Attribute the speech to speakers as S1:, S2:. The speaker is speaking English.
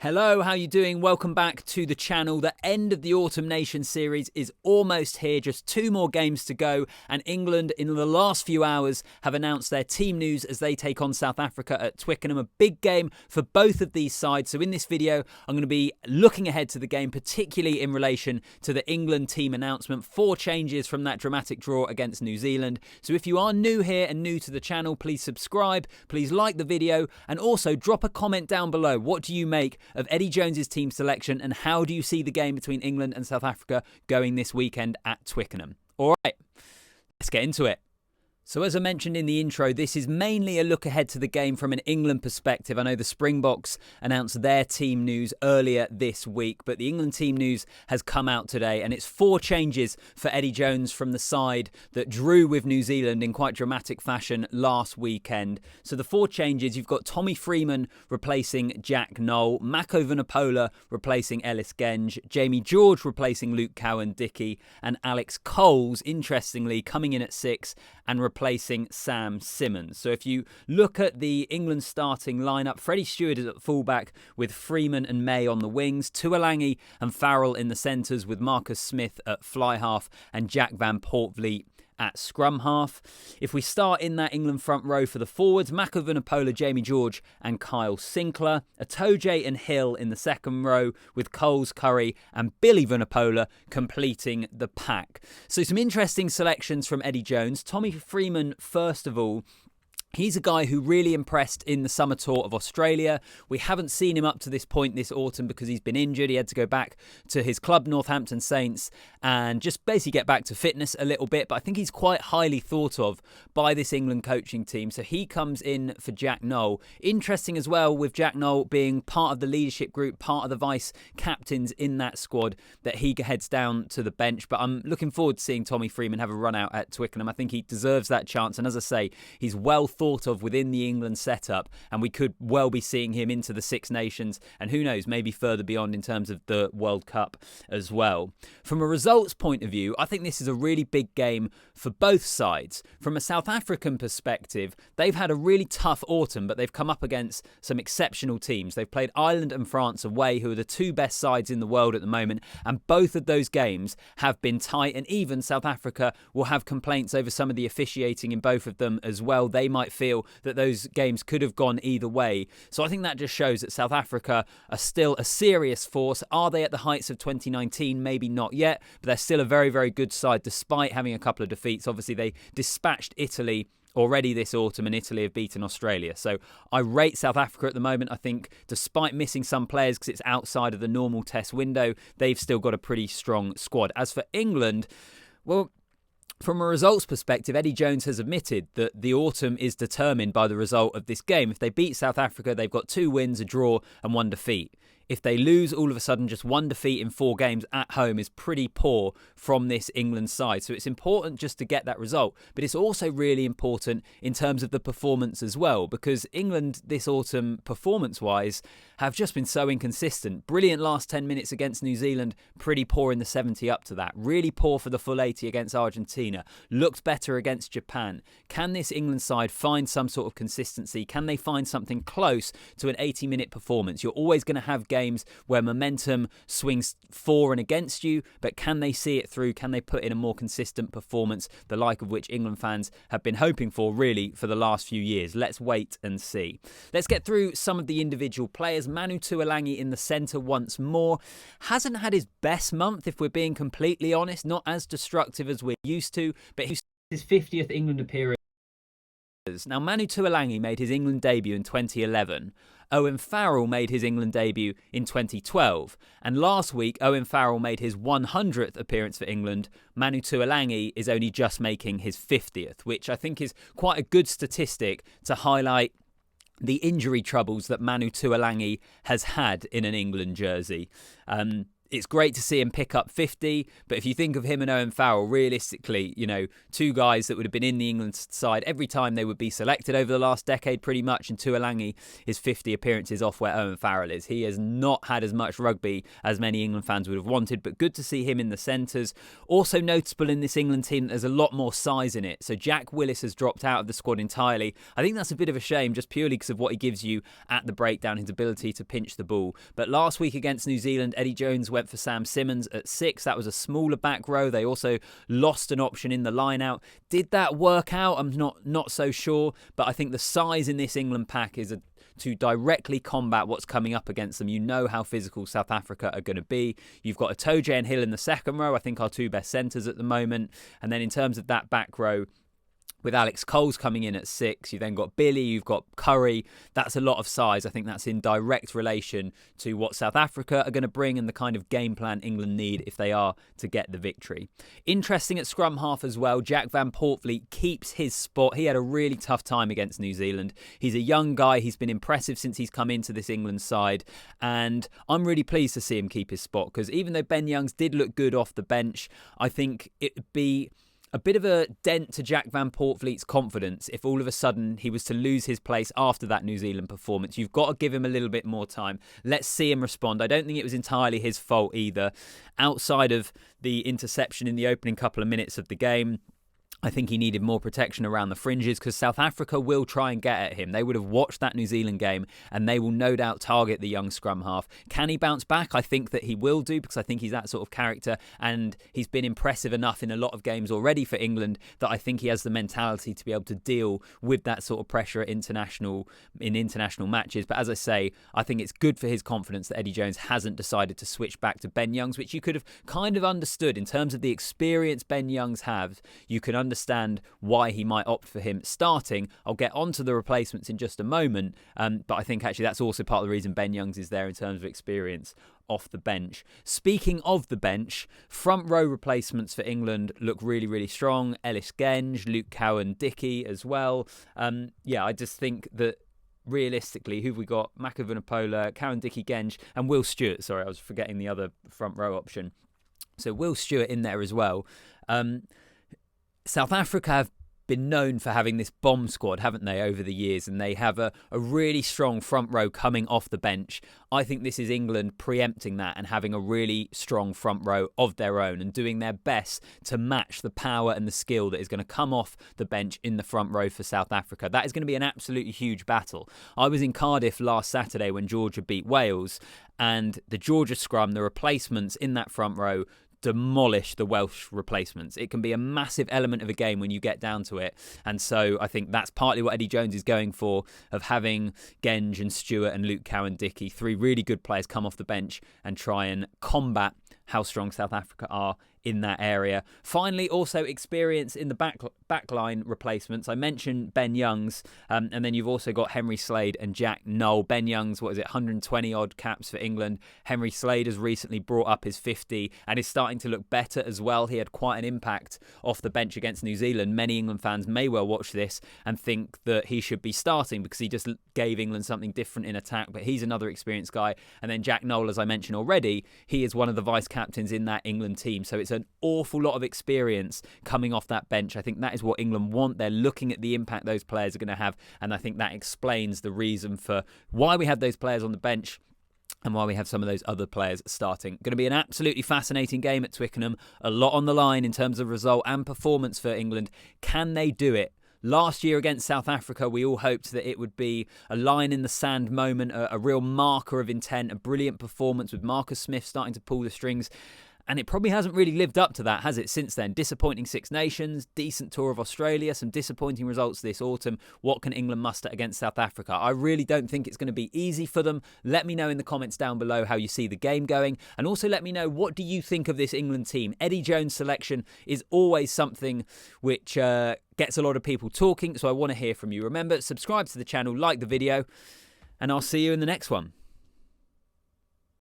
S1: Hello, how you doing? Welcome back to the channel. The end of the Autumn Nation series is almost here. Just 2 more games to go. And England, in the last few hours, have announced their team news as they take on South Africa at Twickenham. A big game for both of these sides. So in this video, I'm going to be looking ahead to the game, particularly in relation to the England team announcement. 4 changes from that dramatic draw against New Zealand. So if you are new here and new to the channel, please subscribe, please like the video, and also drop a comment down below. What do you make of Eddie Jones's team selection, and how do you see the game between England and South Africa going this weekend at Twickenham? All right, let's get into it. So as I mentioned in the intro, this is mainly a look ahead to the game from an England perspective. I know the Springboks announced their team news earlier this week, but the England team news has come out today, and it's 4 changes for Eddie Jones from the side that drew with New Zealand in quite dramatic fashion last weekend. So the 4 changes, you've got Tommy Freeman replacing Jack Noel, Mako Vunipola replacing Ellis Genge, Jamie George replacing Luke Cowan-Dickie, and Alex Coles, interestingly, coming in at 6 and replacing Sam Simmonds. So if you look at the England starting lineup, Freddie Stewart is at fullback with Freeman and May on the wings, Tuolangi and Farrell in the centres with Marcus Smith at fly half and Jack Van Poortvliet at scrum half. If we start in that England front row for the forwards, Mako Vunipola, Jamie George and Kyle Sinclair. Atoje and Hill in the second row with Coles, Curry and Billy Vunipola completing the pack. So some interesting selections from Eddie Jones. Tommy Freeman, first of all. He's a guy who really impressed in the summer tour of Australia. We haven't seen him up to this point this autumn because he's been injured. He had to go back to his club, Northampton Saints, and just basically get back to fitness a little bit. But I think he's quite highly thought of by this England coaching team. So he comes in for Jack Noel. Interesting as well with Jack Noel being part of the leadership group, part of the vice captains in that squad, that he heads down to the bench. But I'm looking forward to seeing Tommy Freeman have a run out at Twickenham. I think he deserves that chance. And as I say, he's well thought of within the England setup, and we could well be seeing him into the Six Nations, and who knows, maybe further beyond in terms of the World Cup as well. From a results point of view, I think this is a really big game for both sides. From a South African perspective, they've had a really tough autumn, but they've come up against some exceptional teams. They've played Ireland and France away, who are the 2 best sides in the world at the moment, and both of those games have been tight, and even South Africa will have complaints over some of the officiating in both of them as well. They might feel that those games could have gone either way. So I think that just shows that South Africa are still a serious force. Are they at the heights of 2019? Maybe not yet, but they're still a very, very good side despite having a couple of defeats. Obviously, they dispatched Italy already this autumn, and Italy have beaten Australia. So I rate South Africa at the moment. I think despite missing some players because it's outside of the normal test window, they've still got a pretty strong squad. As for England, well, from a results perspective, Eddie Jones has admitted that the autumn is determined by the result of this game. If they beat South Africa, they've got 2 wins, a draw and 1 defeat. If they lose, all of a sudden just 1 defeat in 4 games at home is pretty poor from this England side. So it's important just to get that result. But it's also really important in terms of the performance as well, because England this autumn, performance-wise, have just been so inconsistent. Brilliant last 10 minutes against New Zealand, pretty poor in the 70 up to that. Really poor for the full 80 against Argentina. Looked better against Japan. Can this England side find some sort of consistency? Can they find something close to an 80-minute performance? You're always going to have games where momentum swings for and against you, but can they see it through? Can they put in a more consistent performance, the like of which England fans have been hoping for really for the last few years? Let's wait and see. Let's get through some of the individual players. Manu Tuolangi in the centre once more. Hasn't had his best month, if we're being completely honest. Not as destructive as we're used to, but he's his 50th England appearance. Now, Manu Tuolangi made his England debut in 2011. Owen Farrell made his England debut in 2012. And last week, Owen Farrell made his 100th appearance for England. Manu Tuolangi is only just making his 50th, which I think is quite a good statistic to highlight the injury troubles that Manu Tuolangi has had in an England jersey. It's great to see him pick up 50, but if you think of him and Owen Farrell, realistically, two guys that would have been in the England side every time they would be selected over the last decade pretty much, and Tuolangi is 50 appearances off where Owen Farrell is. He has not had as much rugby as many England fans would have wanted, but good to see him in the centres. Also noticeable in this England team, there's a lot more size in it. So Jack Willis has dropped out of the squad entirely. I think that's a bit of a shame, just purely because of what he gives you at the breakdown, his ability to pinch the ball. But last week against New Zealand, Eddie Jones went for Sam Simmons at 6. That was a smaller back row. They also lost an option in the line out. Did that work out? I'm not so sure, but I think the size in this England pack is to directly combat what's coming up against them. You know how physical South Africa are going to be. You've got Itoje and Hill in the second row, I think our two best centres at the moment. And then in terms of that back row, with Alex Coles coming in at 6, you've then got Billy, you've got Curry. That's a lot of size. I think that's in direct relation to what South Africa are going to bring and the kind of game plan England need if they are to get the victory. Interesting at scrum half as well, Jack Van Poortvliet keeps his spot. He had a really tough time against New Zealand. He's a young guy. He's been impressive since he's come into this England side, and I'm really pleased to see him keep his spot, because even though Ben Youngs did look good off the bench, I think it'd be a bit of a dent to Jack Van Poortvliet's confidence if all of a sudden he was to lose his place after that New Zealand performance. You've got to give him a little bit more time. Let's see him respond. I don't think it was entirely his fault either. Outside of the interception in the opening couple of minutes of the game, I think he needed more protection around the fringes, because South Africa will try and get at him. They would have watched that New Zealand game and they will no doubt target the young scrum half. Can he bounce back? I think that he will do, because I think he's that sort of character, and he's been impressive enough in a lot of games already for England that I think he has the mentality to be able to deal with that sort of pressure in international matches. But as I say, I think it's good for his confidence that Eddie Jones hasn't decided to switch back to Ben Youngs, which you could have kind of understood in terms of the experience Ben Youngs has. You can understand why he might opt for him starting. I'll get onto the replacements in just a moment, but I think actually that's also part of the reason Ben Youngs is there in terms of experience off the bench. Speaking of the bench, front row replacements for England look really, really strong. Ellis Genge, Luke Cowan-Dickie as well. I just think that realistically, who've we got? Mako Vunipola, Cowan-Dickie, Genge, and Will Stewart. Sorry, I was forgetting the other front row option. So Will Stewart in there as well. South Africa have been known for having this bomb squad, haven't they, over the years? And they have a really strong front row coming off the bench. I think this is England preempting that and having a really strong front row of their own and doing their best to match the power and the skill that is going to come off the bench in the front row for South Africa. That is going to be an absolutely huge battle. I was in Cardiff last Saturday when Georgia beat Wales, and the Georgia scrum, the replacements in that front row, demolish the Welsh replacements. It can be a massive element of a game when you get down to it. And so I think that's partly what Eddie Jones is going for, of having Genge and Stewart and Luke Cowan-Dickie, 3 really good players, come off the bench and try and combat how strong South Africa are in that area. Finally, also experience in the backline replacements. I mentioned Ben Youngs, and then you've also got Henry Slade and Jack Nowell. Ben Youngs, 120 odd caps for England. Henry Slade has recently brought up his 50 and is starting to look better as well. He had quite an impact off the bench against New Zealand. Many England fans may well watch this and think that he should be starting because he just gave England something different in attack, but he's another experienced guy. And then Jack Nowell, as I mentioned already, he is one of the vice captains in that England team. So it's an awful lot of experience coming off that bench. I think that is what England want. They're looking at the impact those players are going to have, and I think that explains the reason for why we have those players on the bench and why we have some of those other players starting. Going to be an absolutely fascinating game at Twickenham. A lot on the line in terms of result and performance for England. Can they do it? Last year against South Africa, we all hoped that it would be a line in the sand moment, a real marker of intent, a brilliant performance with Marcus Smith starting to pull the strings. And it probably hasn't really lived up to that, has it, since then? Disappointing Six Nations, decent tour of Australia, some disappointing results this autumn. What can England muster against South Africa? I really don't think it's going to be easy for them. Let me know in the comments down below how you see the game going. And also let me know, what do you think of this England team? Eddie Jones' selection is always something which gets a lot of people talking, so I want to hear from you. Remember, subscribe to the channel, like the video, and I'll see you in the next one.